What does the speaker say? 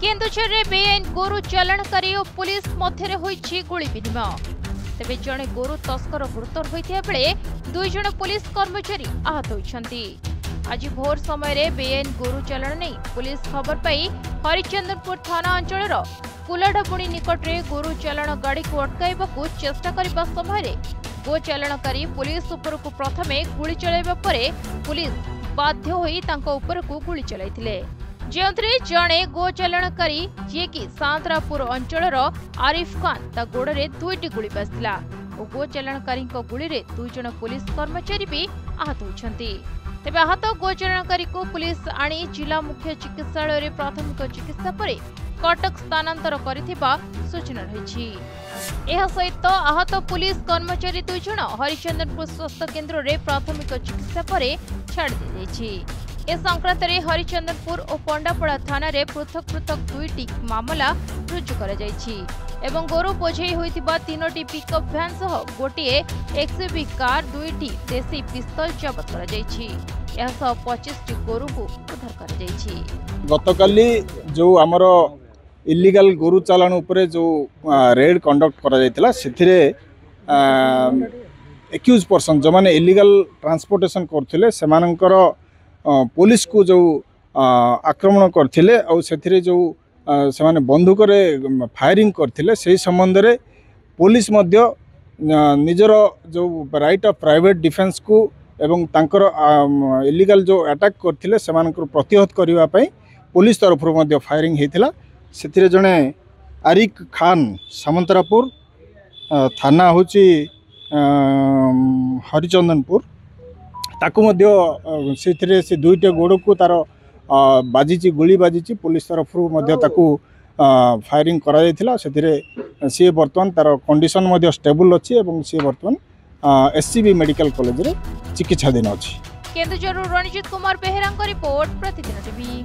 केन्दुझर में बेआईन गोरु चालाणकारी और पुलिस मध्य होईछि गुली विनिमय। तेबे जड़े गोरु तस्कर गुरुतर होइथिया बेले दुई जण पुलिस कर्मचारी आहत होइछन्ति। आज भोर समय बेआईन गोरु चालाण नहीं पुलिस खबर पाई हरिचंदनपुर थाना अंचल कुलाढापुणी निकट में गोरु चालाण गाड़ी को अटकाइबाकू चेष्टा करने समय गो चालाणकारी पुलिस उपरकू प्रथमे गुली चलाइबा परे पुलिस बाध्य होई तांको उपरकू गुली चलाइथिले। जेउथरे जणे गो चालाणकारी जे कि सांतरापुर अंचल आरिफ खान ता गोड़े दुईटी गुली बाजिला और गो चालाणकारी गुली रे दुई जण पुलिस कर्मचारी भी आहत होइछन्ति। तेबे आहत गो चालाणकारी को पुलिस आनी जिला मुख्य चिकित्सालय रे प्राथमिक चिकित्सा परे कटक स्थानांतर करिथिबा सूचना रहिछि। एहा सहित आहत पुलिस कर्मचारी दुई जण हरिचंदनपुर स्वास्थ्य केन्द्र रे प्राथमिक चिकित्सा परे छाड़ दी जाइछि। ए संक्रांत रे हरिचंदनपुर और पंडापड़ा थाना रे पृथक पृथक दुईटी मामला रुजु करा जाइछि एवं गोरु बोझेई होइतिबा तीनोटी पिकअप भ्यान सह गोटिए एक्सयूवी कार दुईटी देसी पिस्तल जब्त करा जाइछि। एहा सह 25 टी गोरु को उद्धार करा जाइछि। गतकाली जो हमरो इलीगल गोरु चालाण उपरे जो रेड कंडक्ट करा जायतिला सेथिरे एक्यूज पर्सन जो माने इलीगल ट्रांसपोर्टेशन करथिले सेमानकर पुलिस को जो आक्रमण करथिले और सेथिरे जो सेमाने बंदूक रे फायरिंग करथिले से संबंध रे पुलिस मध्य निजर जो राइट ऑफ प्राइवेट डिफेंस को एवं तांकर इलीगल जो अटैक करथिले सेमानकर प्रतिहत करिवा पई पुलिस तरफ मध्य फायरिंग हेतिला। सेथिरे जने आरिफ खान सामंतरापुर थाना होची हरिचंदनपुर ताकू मध्य से से दुईटे गोड़ को तार बाजिची गुली बाजिची पुलिस तरफ मध्य ताकू फायरिंग करा जायतिला। सेथिरे सी वर्तमान तार कंडीशन मध्य स्टेबल अछि एवं सी वर्तमान एससीबी मेडिकल कॉलेज रे चिकित्साधीन अछि। केन्दुझर रणजित कुमार बेहेरा रिपोर्ट प्रतिदिन टीवी।